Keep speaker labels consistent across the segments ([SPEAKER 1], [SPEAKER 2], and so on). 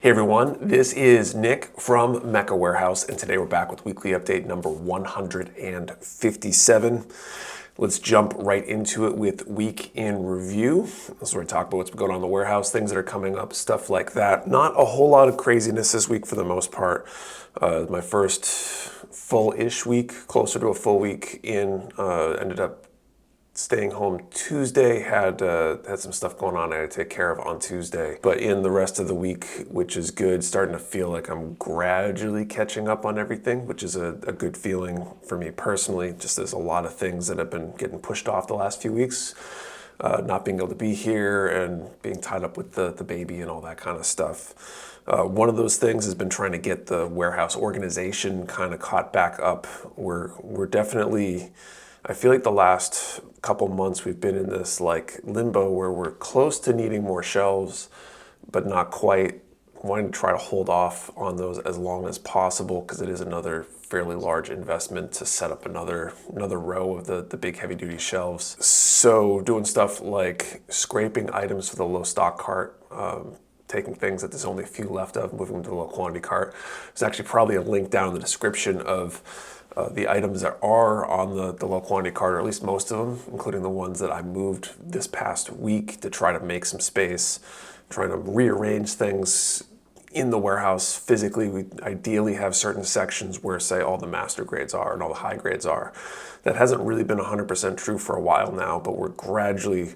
[SPEAKER 1] Hey everyone, this is Nick from Mecha Warehouse, and today we're back with weekly update number 157. Let's jump right into it with week in review. This is where I talk about what's been going on in the warehouse, things that are coming up, stuff like that. Not a whole lot of craziness this week for the most part. My first full-ish week, closer to a full week in, ended up staying home Tuesday, had some stuff going on I had to take care of on Tuesday. But in the rest of the week, which is good, starting to feel like I'm gradually catching up on everything, which is a good feeling for me personally. Just there's a lot of things that have been getting pushed off the last few weeks. Not being able to be here and being tied up with the baby and all that kind of stuff. One of those things has been trying to get the warehouse organization kind of caught back up. We're definitely, I feel like the last couple months we've been in this like limbo where we're close to needing more shelves, but not quite, wanting to try to hold off on those as long as possible because it is another fairly large investment to set up another row of the big heavy duty shelves. So doing stuff like scraping items for the low stock cart, taking things that there's only a few left of, moving them to the low quantity cart. There's actually probably a link down in the description of the items that are on the low quantity cart, or at least most of them, including the ones that I moved this past week to try to make some space, trying to rearrange things in the warehouse physically. We ideally have certain sections where, say, all the master grades are and all the high grades are. That hasn't really been 100% true for a while now, but we're gradually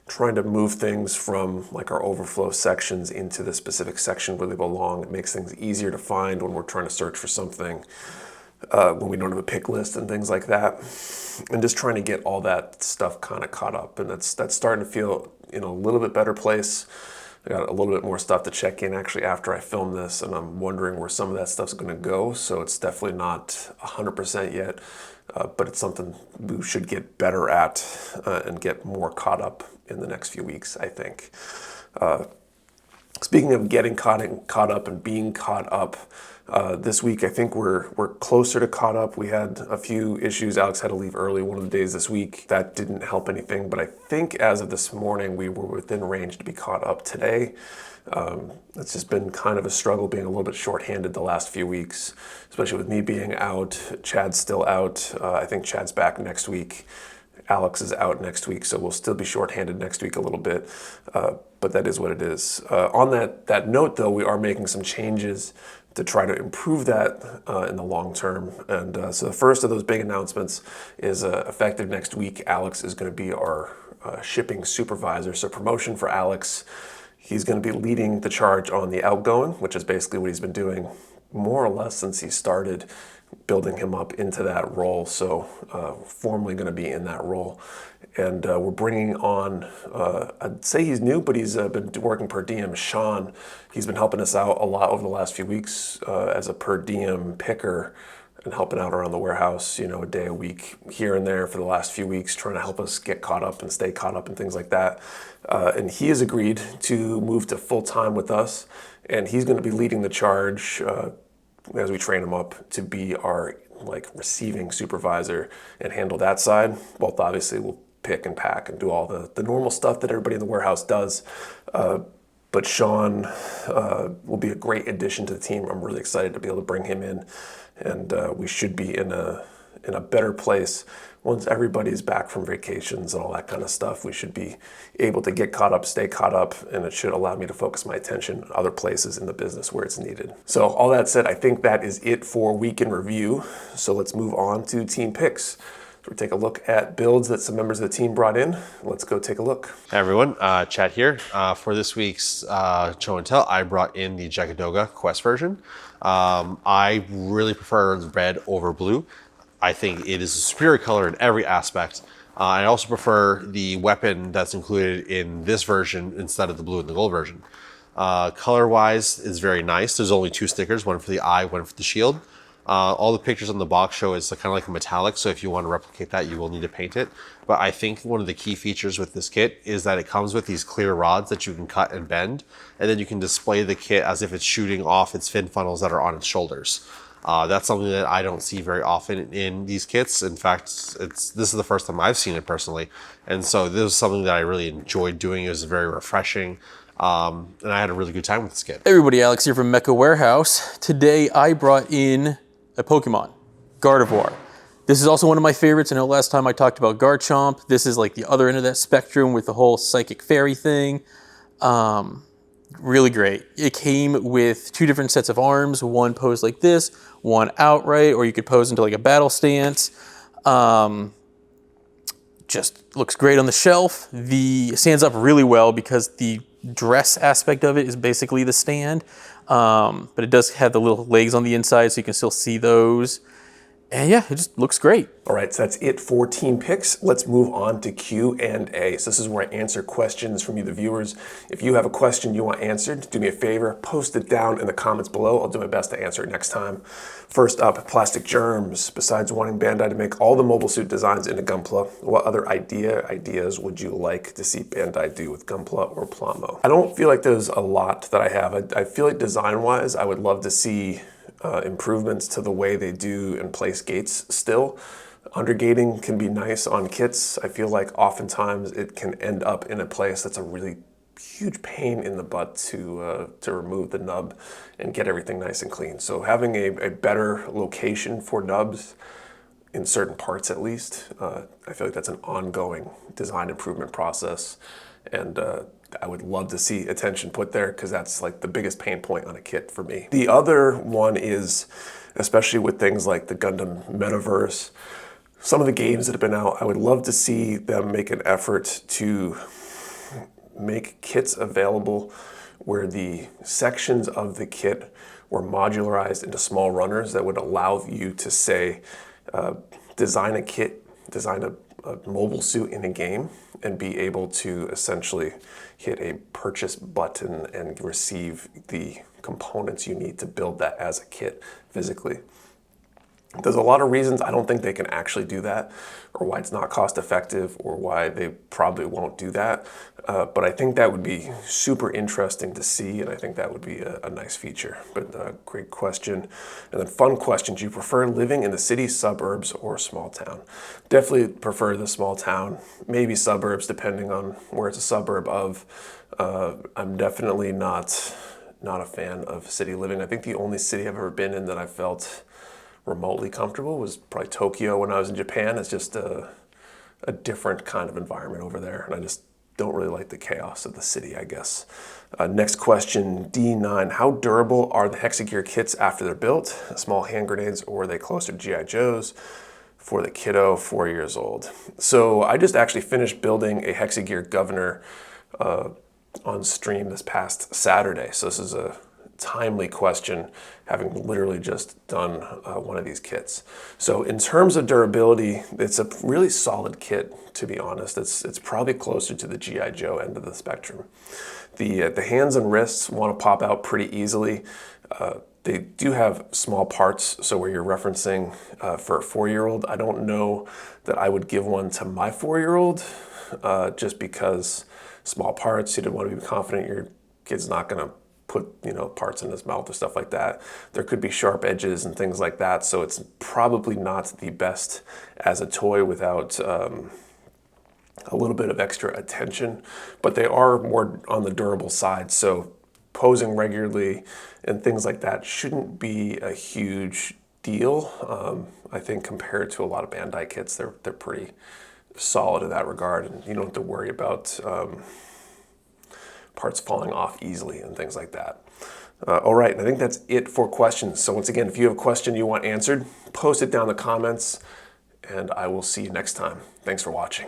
[SPEAKER 1] trying to move things from like our overflow sections into the specific section where they belong. It makes things easier to find when we're trying to search for something. When we don't have a pick list and things like that, and just trying to get all that stuff kind of caught up, and that's starting to feel in a little bit better place. I got a little bit more stuff to check in actually after I film this, and I'm wondering where some of that stuff's going to go. So it's definitely not 100% yet, but it's something we should get better at and get more caught up in the next few weeks, I think. Speaking of getting caught up and being caught up, this week I think we're closer to caught up. We had a few issues. Alex had to leave early one of the days this week. That didn't help anything, but I think as of this morning we were within range to be caught up today. It's just been kind of a struggle being a little bit shorthanded the last few weeks, especially with me being out. Chad's still out. I think Chad's back next week. Alex is out next week, so we'll still be shorthanded next week a little bit, but that is what it is. On that note, though, we are making some changes to try to improve that in the long term. And so the first of those big announcements is effective next week. Alex is going to be our shipping supervisor. So promotion for Alex. He's going to be leading the charge on the outgoing, which is basically what he's been doing more or less since he started, building him up into that role. So formally going to be in that role. And we're bringing on, I'd say he's new, but he's been working per diem, Sean. He's been helping us out a lot over the last few weeks as a per diem picker and helping out around the warehouse, a day a week here and there for the last few weeks, trying to help us get caught up and stay caught up and things like that. And he has agreed to move to full-time with us, and he's going to be leading the charge as we train him up to be our receiving supervisor and handle that side. Both obviously will pick and pack and do all the normal stuff that everybody in the warehouse does. But Sean will be a great addition to the team. I'm really excited to be able to bring him in, and we should be in a better place once everybody's back from vacations and all that kind of stuff. We should be able to get caught up, stay caught up, and it should allow me to focus my attention on other places in the business where it's needed. So all that said, I think that is it for week in review. So let's move on to team picks. So we take a look at builds that some members of the team brought in. Let's go take a look.
[SPEAKER 2] Hey everyone, Chad here. For this week's show and tell, I brought in the Jagadoga Quest version. I really prefer the red over blue. I think it is a superior color in every aspect. I also prefer the weapon that's included in this version instead of the blue and the gold version. Color-wise, it's very nice. There's only 2 stickers, one for the eye, one for the shield. All the pictures on the box show is kind of like a metallic, so if you want to replicate that, you will need to paint it. But I think one of the key features with this kit is that it comes with these clear rods that you can cut and bend, and then you can display the kit as if it's shooting off its fin funnels that are on its shoulders. That's something that I don't see very often in these kits. In fact, this is the first time I've seen it personally. And so this is something that I really enjoyed doing. It was very refreshing. And I had a really good time with this kit.
[SPEAKER 3] Hey everybody, Alex here from Mecha Warehouse. Today I brought in a Pokemon, Gardevoir. This is also one of my favorites. I know last time I talked about Garchomp. This is like the other end of that spectrum with the whole psychic fairy thing. Really great. It came with 2 different sets of arms, one posed like this, one outright, or you could pose into like a battle stance. Just looks great on the shelf. The stands up really well because the dress aspect of it is basically the stand, but it does have the little legs on the inside so you can still see those. And yeah, it just looks great.
[SPEAKER 1] All right, so that's it for Team Picks. Let's move on to Q&A. So this is where I answer questions from you, the viewers. If you have a question you want answered, do me a favor, post it down in the comments below. I'll do my best to answer it next time. First up, Plastic Germs. Besides wanting Bandai to make all the mobile suit designs into Gunpla, what other ideas would you like to see Bandai do with Gunpla or Plamo? I don't feel like there's a lot that I have. I feel like design-wise, I would love to see improvements to the way they do and place gates still. Undergating can be nice on kits. I feel like oftentimes it can end up in a place that's a really huge pain in the butt to remove the nub and get everything nice and clean. So having a better location for nubs in certain parts at least, I feel like that's an ongoing design improvement process. And I would love to see attention put there because that's like the biggest pain point on a kit for me. The other one is, especially with things like the Gundam Metaverse, some of the games that have been out, I would love to see them make an effort to make kits available where the sections of the kit were modularized into small runners that would allow you to say, design a kit, design a mobile suit in a game and be able to essentially hit a purchase button and receive the components you need to build that as a kit physically. There's a lot of reasons I don't think they can actually do that, or why it's not cost effective, or why they probably won't do that. But I think that would be super interesting to see, and I think that would be a nice feature. But great question. And then fun question, do you prefer living in the city, suburbs, or small town? Definitely prefer the small town, maybe suburbs, depending on where it's a suburb of. I'm definitely not a fan of city living. I think the only city I've ever been in that I felt remotely comfortable was probably Tokyo when I was in Japan. It's just a different kind of environment over there, and I just don't really like the chaos of the city, I guess. Next question, D9. How durable are the Hexagear kits after they're built? Small hand grenades, or are they closer to G.I. Joes? For the kiddo, 4 years old. So I just actually finished building a Hexagear Governor on stream this past Saturday. So this is a timely question, having literally just done one of these kits. So in terms of durability, it's a really solid kit, to be honest. It's probably closer to the G.I. Joe end of the spectrum. The hands and wrists want to pop out pretty easily. They do have small parts, so where you're referencing for a 4-year-old, I don't know that I would give one to my 4-year-old, just because small parts, you don't want to be confident your kid's not going to put parts in his mouth or stuff like that. There could be sharp edges and things like that, so it's probably not the best as a toy without a little bit of extra attention, but they are more on the durable side, so posing regularly and things like that shouldn't be a huge deal. I think compared to a lot of Bandai kits, they're pretty solid in that regard, and you don't have to worry about parts falling off easily and things like that. All right, and I think that's it for questions. So once again, if you have a question you want answered, post it down in the comments, and I will see you next time. Thanks for watching.